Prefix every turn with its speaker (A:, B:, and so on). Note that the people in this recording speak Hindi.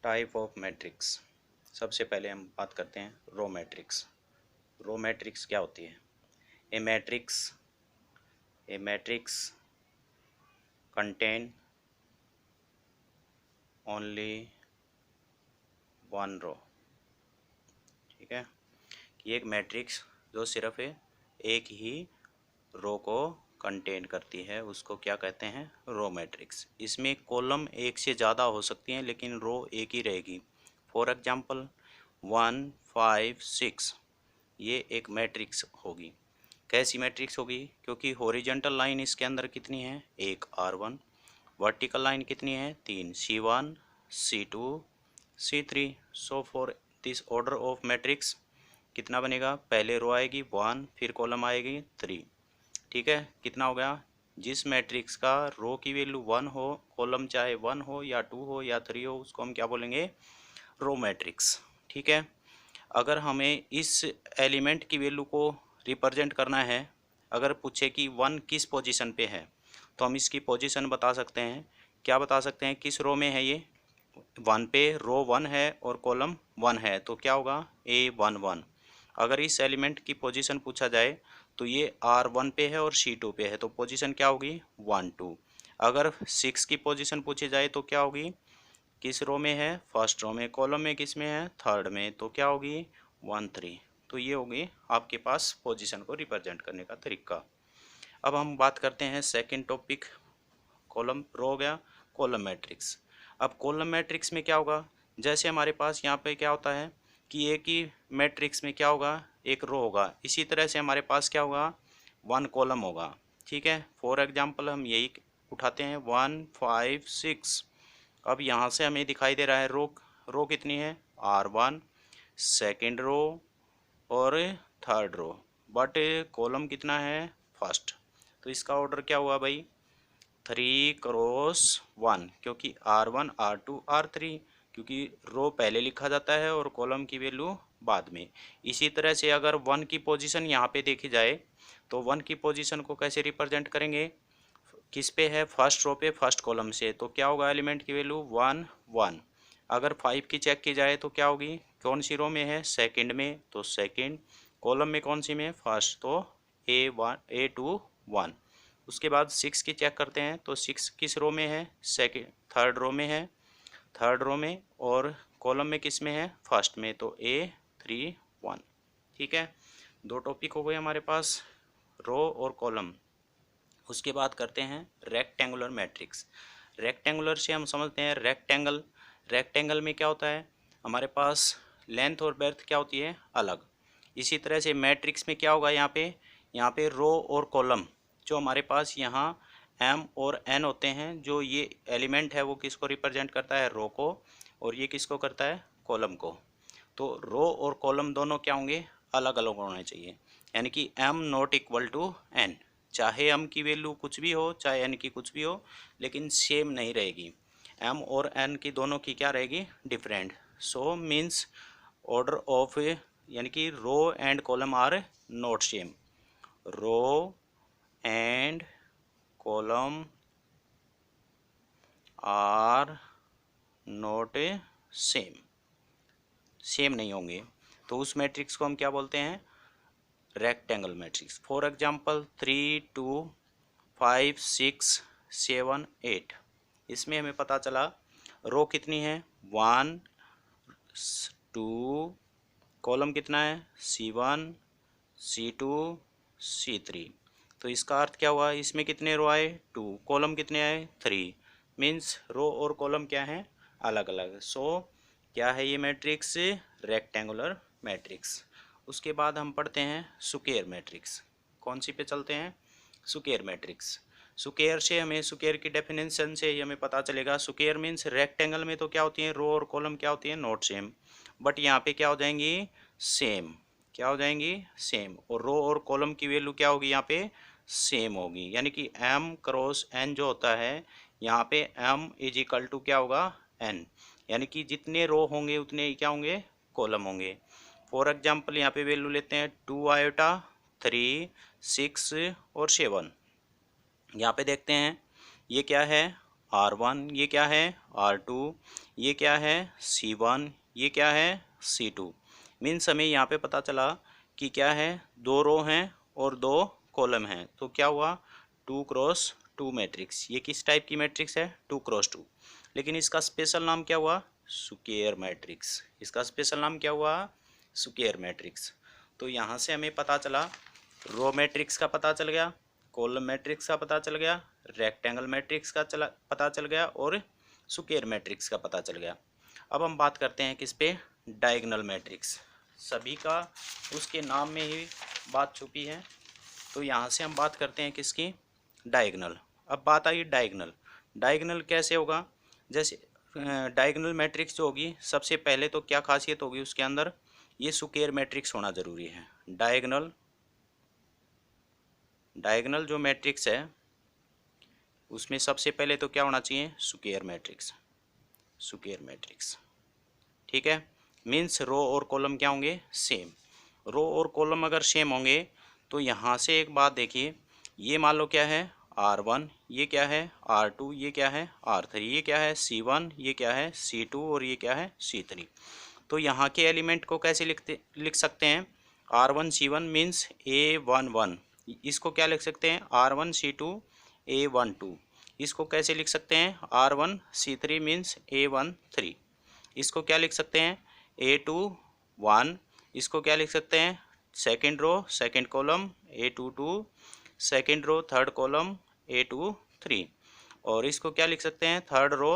A: Type of matrix. सबसे पहले हम बात करते हैं रो मैट्रिक्स। रो मैट्रिक्स क्या होती है? ए matrix contain only one row. ठीक है, कि एक मैट्रिक्स जो सिर्फ एक ही रो को कंटेन करती है उसको क्या कहते हैं? Row matrix. इसमें कॉलम एक से ज़्यादा हो सकती हैं लेकिन रो एक ही रहेगी। फॉर एग्जांपल 1 5 6 ये एक मैट्रिक्स होगी। कैसी मैट्रिक्स होगी? क्योंकि हॉरिजॉन्टल लाइन इसके अंदर कितनी है? एक R1। वर्टिकल लाइन कितनी है? 3 C1 C2 C3। So for this order of matrix कितना बनेगा? पहले रो आएगी 1, फिर कॉलम आएगी 3। ठीक है, कितना हो गया? जिस मैट्रिक्स का रो की वैल्यू 1 हो, कॉलम चाहे 1 हो या 2 हो या 3 हो, उसको हम क्या बोलेंगे? Row matrix. ठीक है, अगर हमें इस एलिमेंट की वैल्यू को रिप्रेजेंट करना है, अगर पूछे कि 1 किस पोजीशन पे है, तो हम इसकी पोजीशन बता सकते हैं। क्या बता सकते हैं? किस रो में है ये? 1 पे रो 1 है और कॉलम 1 है, तो क्या होगा? A11। अगर इस एलिमेंट की पोजीशन पूछा जाए तो ये R1 पे है और C2 पे है, तो पोजीशन क्या होगी? 1 2। अगर 6 की पोजीशन पूछी जाए तो क्या होगी? किस रो में है? फर्स्ट रो में। कॉलम में किस में है? थर्ड में, तो क्या होगी? 1 3। तो ये होगी आपके पास पोजीशन को रिप्रेजेंट करने का तरीका। अब हम बात करते हैं सेकंड टॉपिक। कॉलम रो हो गया, कॉलम मैट्रिक्स। अब कॉलम मैट्रिक्स में क्या होगा? जैसे हमारे पास यहाँ पे क्या होता है कि एक ही मैट्रिक्स में क्या होगा? एक रो होगा। इसी तरह से हमारे पास क्या होगा? 1 कॉलम होगा। ठीक है, फॉर एग्जांपल हम यही उठाते हैं 1 5 6। अब यहाँ से हमें दिखाई दे रहा है रो कितनी है? R1, सेकेंड रो और थर्ड रो, बट कॉलम कितना है? फर्स्ट। तो इसका ऑर्डर क्या हुआ भाई? 3 क्रॉस 1, क्योंकि R1 R2 R3, क्योंकि रो पहले लिखा जाता है और कॉलम की वैल्यू बाद में। इसी तरह से अगर 1 की पोजीशन यहाँ पे देखी जाए तो 1 की पोजीशन को कैसे रिप्रेजेंट करेंगे? किस पे है? फर्स्ट रो पे, फर्स्ट कॉलम से, तो क्या होगा? एलिमेंट की वैल्यू 1 1। अगर 5 की चेक की जाए तो क्या होगी? कौन सी रो में है? सेकंड में, तो सेकंड। कॉलम में कौन सी में? फर्स्ट, तो A1 A2 1। उसके बाद 6 की चेक करते हैं तो 6 किस रो में है? सेकंड थर्ड रो में है, थर्ड रो में। और कॉलम में किस में है? फर्स्ट में, तो A3 1। ठीक है, दो टॉपिक हो गए हमारे पास, रो और कॉलम। उसके बाद करते हैं रेक्टेंगुलर मैट्रिक्स। रेक्टेंगुलर से हम समझते हैं रेक्टेंगल। रेक्टेंगल में क्या होता है? हमारे पास लेंथ और ब्रेड्थ क्या होती है? अलग। इसी तरह से मैट्रिक्स में क्या होगा? यहाँ पे रो और कॉलम, जो हमारे पास यहाँ M और N होते हैं, जो ये एलिमेंट है वो किसको रिप्रेजेंट करता है? रो को। और ये किसको करता है? कॉलम को। तो रो और कॉलम दोनों क्या होंगे? अलग अलग होने चाहिए। यानी कि M not equal to N। चाहे M की वैल्यू कुछ भी हो, चाहे N की कुछ भी हो, लेकिन सेम नहीं रहेगी। M और N की दोनों की क्या रहेगी? Different. So means order of, यानी कि row and column are not same. Row and column are not same, same नहीं होंगे, तो उस मैट्रिक्स को हम क्या बोलते हैं? Rectangle matrix. For example 3 2 5 6 7 8। इसमें हमें पता चला रो कितनी है? 1 2। कॉलम कितना है? C1 C2 C3। तो इसका अर्थ क्या हुआ? इसमें कितने रो आए? 2। कॉलम कितने आए? 3। मीन्स रो और कॉलम क्या हैं? अलग अलग। सो क्या है ये मैट्रिक्स? Rectangular matrix. उसके बाद हम पढ़ते हैं स्क्वायर मैट्रिक्स। कौन सी पे चलते हैं? Square matrix. स्क्वायर से हमें, स्क्वायर की डेफिनेशन से ही हमें पता चलेगा। स्क्वायर मीन्स रेक्टेंगल में तो क्या होती है? रो और कॉलम क्या होती है? Not same. बट यहाँ पे क्या हो जाएंगी? सेम। क्या हो जाएंगी? सेम। और रो और कॉलम की वैल्यू क्या होगी? यहाँ पे सेम होगी। यानी कि M क्रॉस N जो होता है, यहाँ पे M इज इक्वल टू क्या होगा? N। यानी कि जितने रो होंगे उतने क्या होंगे? कॉलम होंगे। फॉर एग्जाम्पल यहाँ पे वैल्यू लेते हैं 2 आयोटा 3 6 और 7। यहाँ पे देखते हैं ये क्या है? R1, ये क्या है R2, ये क्या है C1, ये क्या है C2। मीन्स हमें यहाँ पे पता चला कि क्या है, 2 रो हैं और 2 कॉलम हैं, तो क्या हुआ 2x2 मैट्रिक्स। ये किस टाइप की मैट्रिक्स है 2x2, लेकिन इसका स्पेशल नाम क्या हुआ स्क्वायर मैट्रिक्स। इसका स्पेशल नाम क्या हुआ स्क्वायर मैट्रिक्स। तो यहाँ से हमें पता चला रो मैट्रिक्स का पता चल गया, कॉलम मैट्रिक्स का पता चल गया, रेक्टेंगल मैट्रिक्स का पता चल गया और स्क्वायर मैट्रिक्स का पता चल गया। अब हम बात करते हैं किस पे, डायगोनल मैट्रिक्स। सभी का उसके नाम में ही बात छुपी है, तो यहाँ से हम बात करते हैं किसकी, डायगोनल। अब बात आई डायगोनल। डायगोनल कैसे होगा, जैसे डायगोनल मैट्रिक्स जो होगी, सबसे पहले तो क्या खासियत होगी उसके अंदर, ये स्क्वायर मैट्रिक्स होना ज़रूरी है। डायगोनल जो मैट्रिक्स है उसमें सबसे पहले तो क्या होना चाहिए स्क्वायर मैट्रिक्स, स्क्वायर मैट्रिक्स। ठीक है, मीन्स रो और कॉलम क्या होंगे सेम। रो और कॉलम अगर सेम होंगे तो यहाँ से एक बात देखिए, ये मान लो क्या है R1, ये क्या है R2, ये क्या है R3, ये क्या है C1, ये क्या है C2 और ये क्या है C3। तो यहाँ के एलिमेंट को कैसे लिख सकते हैं, R1 C1 मीन्स A11, इसको क्या लिख सकते हैं R1 C2 A12। इसको कैसे लिख सकते हैं R1 C3 मीन्स A13। इसको क्या लिख सकते हैं A21। इसको क्या लिख सकते हैं second row second column A22, second row third column A23। और इसको क्या लिख सकते हैं थर्ड रो